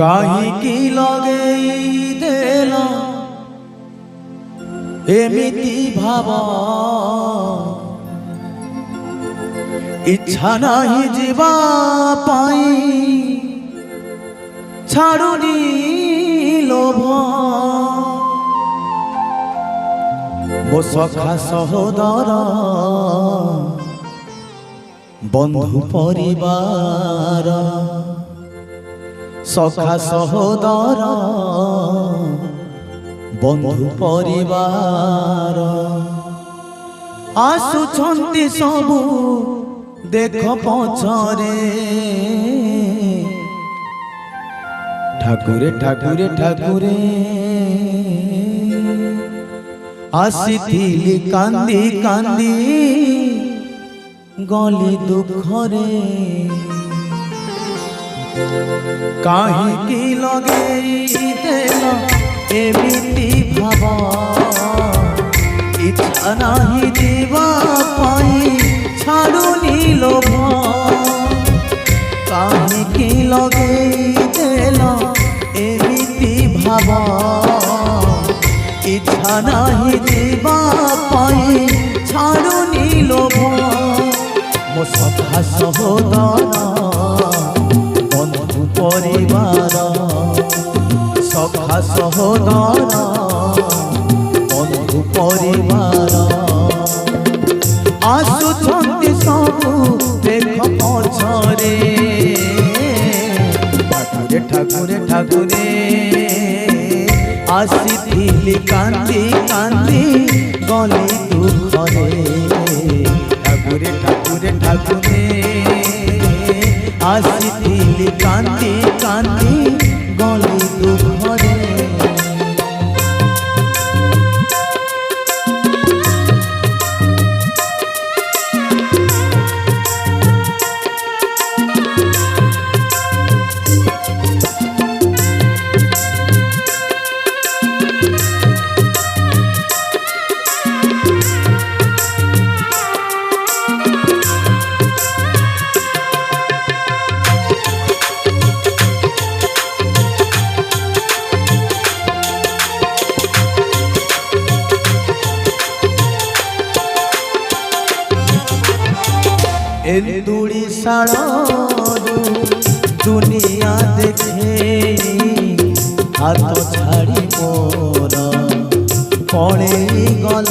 काहींकी लगेई देल एमिति भाव इच्छा नहीं जीवा पाई छाड़ुनी लोभ मो सखा सहोदर बंधु परिवार सखा सहोदर बंधु परिवार आसुछंती सबु देख पछरे ठाकुरे ठाकुरे ठाकुरे आसीथिली कांदी कांदी गली दुखरे काहींकी लगेई देल एमिति भाव इच्छा नहीं जीवा पाई छाड़ुनी लोभ काहींकी लगेई देल एमिति भाव इच्छा नहीं जीवा पाई छाड़ुनी लोभ मो सखा सहोदर बंधु परिवार सखा सहोदर बंधु परिवार आसुछंती सबु देख पछरे ठाकुरे ठाकुरे ठाकुरे आसीथिली कांदी कांदी गली दुखरे ठाकुरे ठाकुरे ठाकुरे आसीथिली कांदी कांदी गली दुखरे एंदुड़ी साड़ू दुनिया देखे हाथ छाड़ी मोर पड़े गल